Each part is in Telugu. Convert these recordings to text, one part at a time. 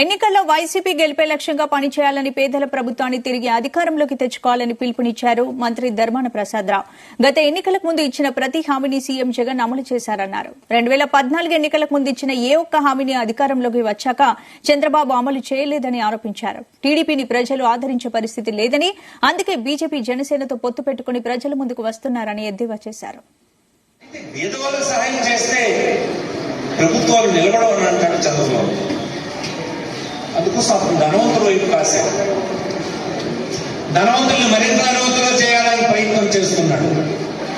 ఎన్నికల్లో వైసీపీ గెలిపే లక్ష్యంగా పనిచేయాలని పేదల ప్రభుత్వాన్ని తిరిగి అధికారంలోకి తెచ్చుకోవాలని పిలుపునిచ్చారు మంత్రి ధర్మాన ప్రసాదరావు. గత ఎన్నికలకు ముందు ఇచ్చిన ప్రతి హామీని సీఎం జగన్ అమలు చేశారన్నారు. 2014 ఎన్నికలకు ముందు ఇచ్చిన ఏ ఒక్క హామీని అధికారంలోకి వచ్చాక చంద్రబాబు అమలు చేయలేదని ఆరోపించారు. టీడీపీని ప్రజలు ఆదరించే పరిస్థితి లేదని, అందుకే బీజేపీ జనసేనతో పొత్తు పెట్టుకుని ప్రజల ముందుకు వస్తున్నారని ఎద్దేవా చేశారు. అందుకోసం అతను ధనవంతుల వైపు కాశారు. ధనవంతుల్ని మరింత ధనవంతులు చేయాలని ప్రయత్నం చేస్తున్నాడు.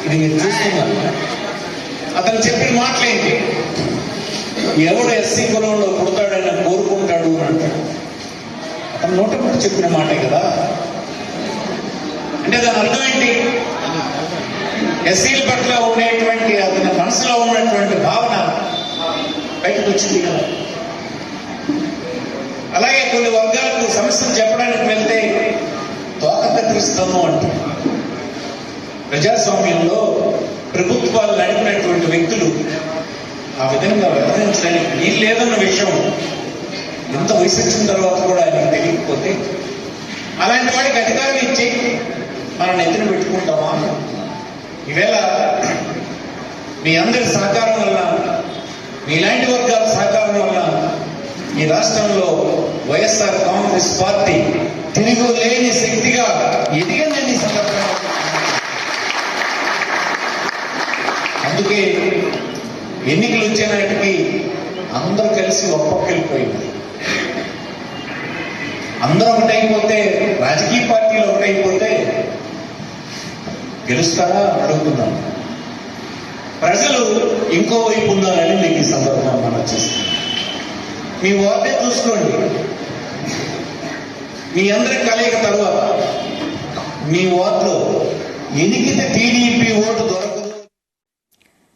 ఇది మీరు చూస్తున్నారు. అతను చెప్పిన మాటలేంటి? ఎవడు ఎస్సీ కులంలో పుడతాడని కోరుకుంటాడు అని అంటాడు. అతను నోటప్పుడు చెప్పిన మాటే కదా. అంటే దాని అర్థం ఏంటి? ఎస్సీల పట్ల ఉండేటువంటి అతని మనసులో ఉన్నటువంటి భావన బయటకు వచ్చింది కదా. అలాగే కొన్ని వర్గాలకు సమస్యలు చెప్పడానికి వెళ్తే తోక కత్తిరిస్తాము అంటే, ప్రజాస్వామ్యంలో ప్రభుత్వాలు నడిపినటువంటి వ్యక్తులు ఆ విధంగా వ్యవహరించడానికి వీలు లేదన్న విషయం ఎంత వయసు వచ్చిన తర్వాత కూడా ఆయనకు తెలియకపోతే, అలాంటి వాడికి అధికారం ఇచ్చి మనం ఎత్తున పెట్టుకుంటామా? ఈవేళ మీ అందరి సహకారం వల్ల, మీలాంటి వర్గాల సహకారం వల్ల ఈ రాష్ట్రంలో వైఎస్ఆర్ కాంగ్రెస్ పార్టీ తిరుగులేని శక్తిగా ఎదిగిందని సందర్భంగా. అందుకే ఎన్నికలు వచ్చే నాటికి అందరూ కలిసి ఒప్పకెళ్ళిపోయింది. అందరూ ఒకటైపోతే, రాజకీయ పార్టీలు ఒకటైపోతే గెలుస్తారా అడుగుతున్నాం. ప్రజలు ఇంకో వైపు ఉన్నారని మీకు ఈ సందర్భంగా మనం చేస్తాం. మీ వార్డే చూసుకోండి. మీ అందరి కలయిక తర్వాత మీ వార్డులో ఎనికితే టీడీపీ ఓటు దొరక